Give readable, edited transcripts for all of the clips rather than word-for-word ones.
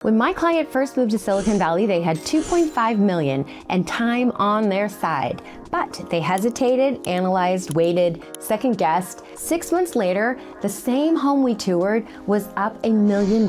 When my client first moved to Silicon Valley, they had $2.5 million and time on their side. But they hesitated, analyzed, waited, second-guessed. 6 months later, the same home we toured was up $1 million.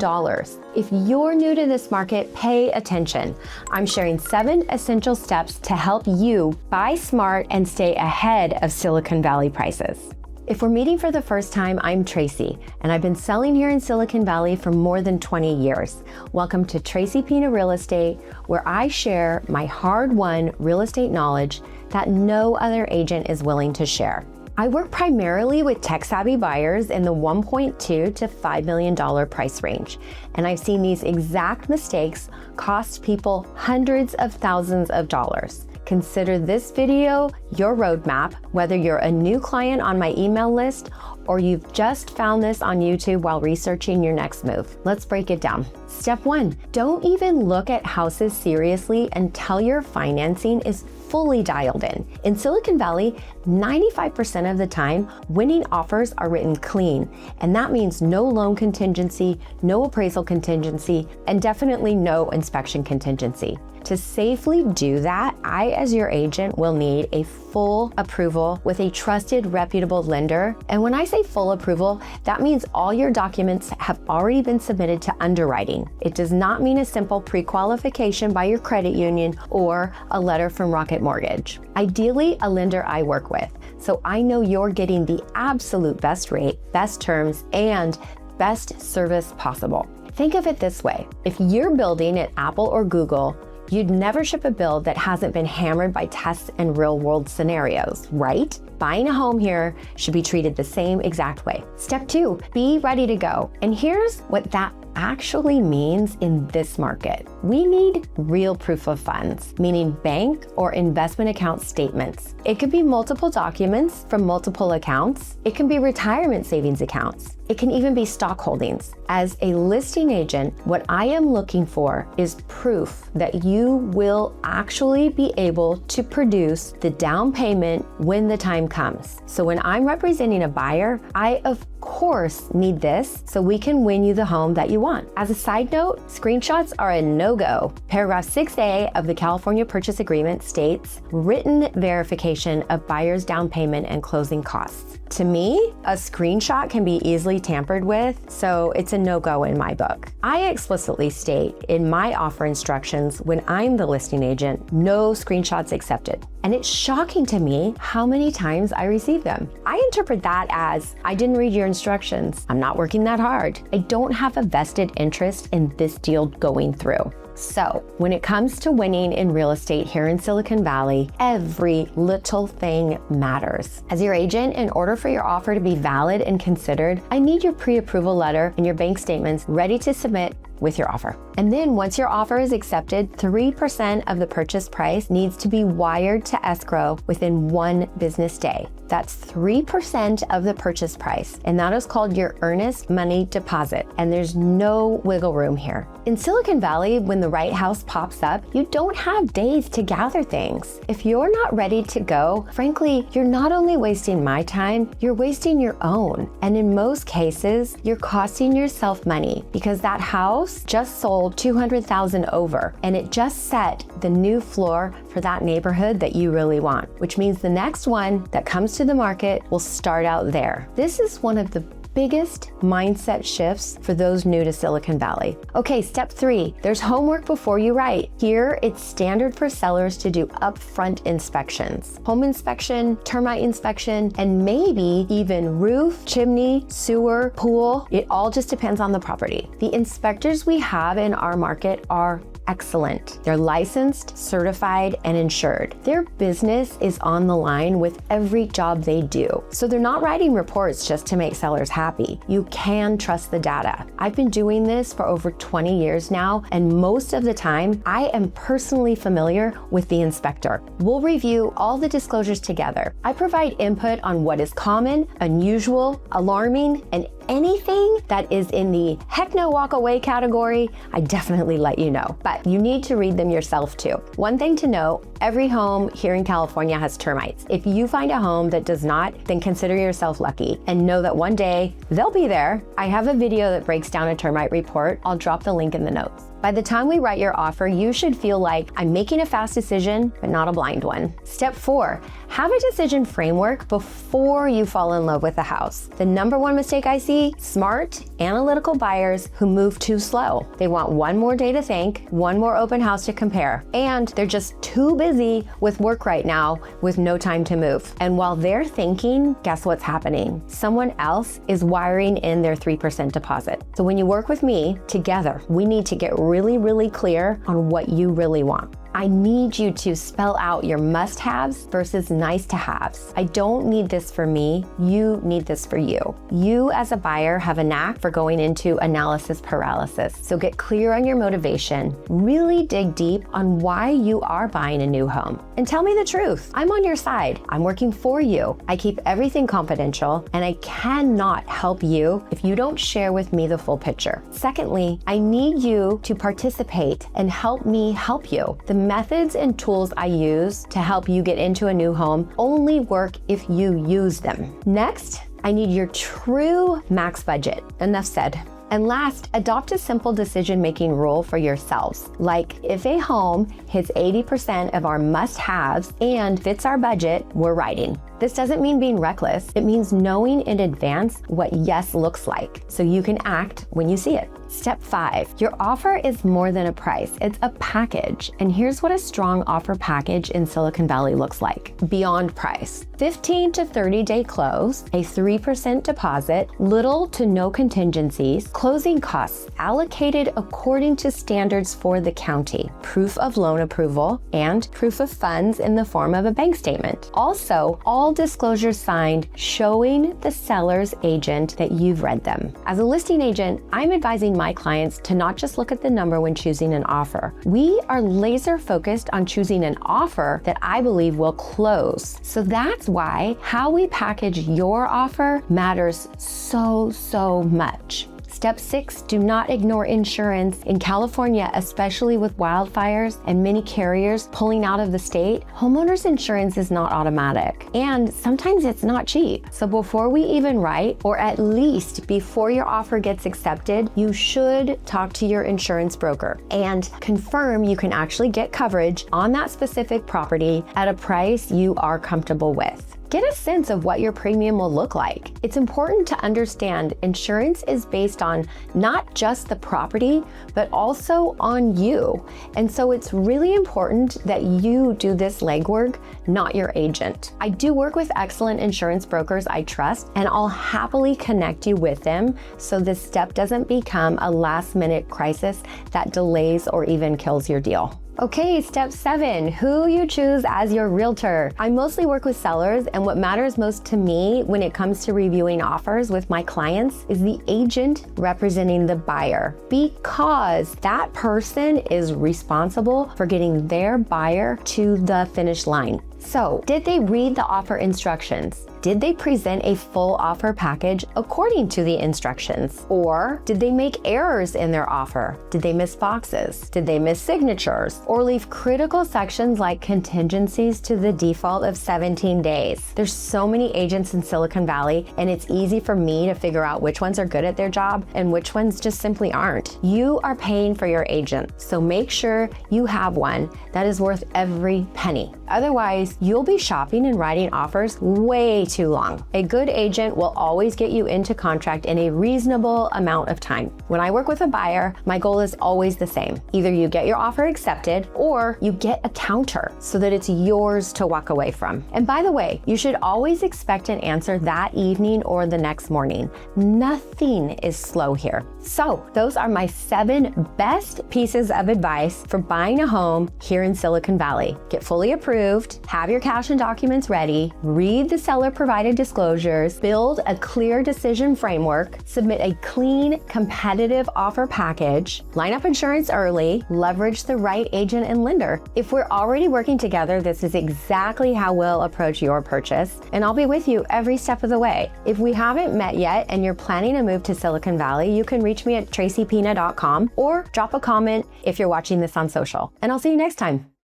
If you're new to this market, pay attention. I'm sharing 7 essential steps to help you buy smart and stay ahead of Silicon Valley prices. If we're meeting for the first time, I'm Tracy, and I've been selling here in Silicon Valley for more than 20 years. Welcome to Tracy Pina Real Estate, where I share my hard-won real estate knowledge that no other agent is willing to share. I work primarily with tech-savvy buyers in the $1.2 to $5 million price range, and I've seen these exact mistakes cost people hundreds of thousands of dollars. Consider this video your roadmap, whether you're a new client on my email list or you've just found this on YouTube while researching your next move. Let's break it down. Step 1, don't even look at houses seriously until your financing is fully dialed in. In Silicon Valley, 95% of the time, winning offers are written clean, and that means no loan contingency, no appraisal contingency, and definitely no inspection contingency. To safely do that, I, as your agent, will need a full approval with a trusted, reputable lender. And when I say full approval, that means all your documents have already been submitted to underwriting. It does not mean a simple pre-qualification by your credit union or a letter from Rocket Mortgage. Ideally, a lender I work with, so I know you're getting the absolute best rate, best terms, and best service possible. Think of it this way. If you're building at Apple or Google, you'd never ship a build that hasn't been hammered by tests and real-world scenarios, right? Buying a home here should be treated the same exact way. Step 2, be ready to go. And here's what that actually means in this market. We need real proof of funds, meaning bank or investment account statements. It could be multiple documents from multiple accounts. It can be retirement savings accounts. It can even be stock holdings. As a listing agent, what I am looking for is proof that you will actually be able to produce the down payment when the time comes. So when I'm representing a buyer, I of course need this so we can win you the home that you want. As a side note, screenshots are a no-go. Paragraph 6A of the California Purchase Agreement states written verification of buyer's down payment and closing costs. To me, a screenshot can be easily tampered with, so it's a no-go in my book. I explicitly state in my offer instructions when I'm the listing agent, no screenshots accepted. And it's shocking to me how many times I receive them. I interpret that as, I didn't read your instructions. I'm not working that hard. I don't have a vested interest in this deal going through. So when it comes to winning in real estate here in Silicon Valley, every little thing matters. As your agent, in order for your offer to be valid and considered, I need your pre-approval letter and your bank statements ready to submit with your offer. And then once your offer is accepted, 3% of the purchase price needs to be wired to escrow within 1 business day. That's 3% of the purchase price, and that is called your earnest money deposit, and there's no wiggle room here. In Silicon Valley, when the right house pops up, you don't have days to gather things. If you're not ready to go, frankly, you're not only wasting my time, you're wasting your own. And in most cases, you're costing yourself money because that house just sold $200,000 over, and it just set the new floor for that neighborhood that you really want, which means the next one that comes to the market will start out there. This is one of the biggest mindset shifts for those new to Silicon Valley. Okay, step 3, there's homework before you write. Here, it's standard for sellers to do upfront inspections. Home inspection, termite inspection, and maybe even roof, chimney, sewer, pool. It all just depends on the property. The inspectors we have in our market are excellent. They're licensed, certified, and insured. Their business is on the line with every job they do. So they're not writing reports just to make sellers happy. You can trust the data. I've been doing this for over 20 years now, and most of the time, I am personally familiar with the inspector. We'll review all the disclosures together. I provide input on what is common, unusual, alarming, and anything that is in the heck no walk away category, I definitely let you know. But you need to read them yourself too. One thing to know, every home here in California has termites. If you find a home that does not, then consider yourself lucky and know that one day they'll be there. I have a video that breaks down a termite report. I'll drop the link in the notes. By the time we write your offer, you should feel like I'm making a fast decision, but not a blind one. Step 4, have a decision framework before you fall in love with the house. The number one mistake I see, smart, analytical buyers who move too slow. They want one more day to think, one more open house to compare, and they're just too busy with work right now with no time to move. And while they're thinking, guess what's happening? Someone else is wiring in their 3% deposit. So when you work with me together, we need to get really, really clear on what you really want. I need you to spell out your must-haves versus nice-to-haves. I don't need this for me, you need this for you. You as a buyer have a knack for going into analysis paralysis. So get clear on your motivation, really dig deep on why you are buying a new home. And tell me the truth. I'm on your side. I'm working for you. I keep everything confidential, and I cannot help you if you don't share with me the full picture. Secondly, I need you to participate and help me help you. The methods and tools I use to help you get into a new home only work if you use them. Next, I need your true max budget. Enough said. And last, adopt a simple decision-making rule for yourselves. Like, if a home hits 80% of our must-haves and fits our budget, we're writing. This doesn't mean being reckless. It means knowing in advance what yes looks like, so you can act when you see it. Step 5, your offer is more than a price, it's a package. And here's what a strong offer package in Silicon Valley looks like. Beyond price, 15 to 30 day close, a 3% deposit, little to no contingencies, closing costs allocated according to standards for the county, proof of loan approval, and proof of funds in the form of a bank statement. Also, all disclosures signed showing the seller's agent that you've read them. As a listing agent, I'm advising my clients to not just look at the number when choosing an offer. We are laser focused on choosing an offer that I believe will close. So that's why how we package your offer matters so much. Step 6, do not ignore insurance. In California, especially with wildfires and many carriers pulling out of the state, homeowners insurance is not automatic. And sometimes it's not cheap. So before we even write, or at least before your offer gets accepted, you should talk to your insurance broker and confirm you can actually get coverage on that specific property at a price you are comfortable with. Get a sense of what your premium will look like. It's important to understand insurance is based on not just the property, but also on you. And so it's really important that you do this legwork, not your agent. I do work with excellent insurance brokers I trust, and I'll happily connect you with them so this step doesn't become a last-minute crisis that delays or even kills your deal. Okay, step 7, who you choose as your realtor. I mostly work with sellers, and what matters most to me when it comes to reviewing offers with my clients is the agent representing the buyer, because that person is responsible for getting their buyer to the finish line. So, did they read the offer instructions? Did they present a full offer package according to the instructions? Or did they make errors in their offer? Did they miss boxes? Did they miss signatures? Or leave critical sections like contingencies to the default of 17 days? There's so many agents in Silicon Valley, and it's easy for me to figure out which ones are good at their job and which ones just simply aren't. You are paying for your agent, so make sure you have one that is worth every penny. Otherwise, you'll be shopping and writing offers way too long. A good agent will always get you into contract in a reasonable amount of time. When I work with a buyer, my goal is always the same. Either you get your offer accepted or you get a counter so that it's yours to walk away from. And by the way, you should always expect an answer that evening or the next morning. Nothing is slow here. So those are my 7 best pieces of advice for buying a home here in Silicon Valley. Get fully approved, have your cash and documents ready, read the seller provided disclosures, build a clear decision framework, submit a clean, competitive offer package, line up insurance early, leverage the right agent and lender. If we're already working together, this is exactly how we'll approach your purchase, and I'll be with you every step of the way. If we haven't met yet and you're planning to move to Silicon Valley, you can reach me at tracypina.com or drop a comment if you're watching this on social. And I'll see you next time.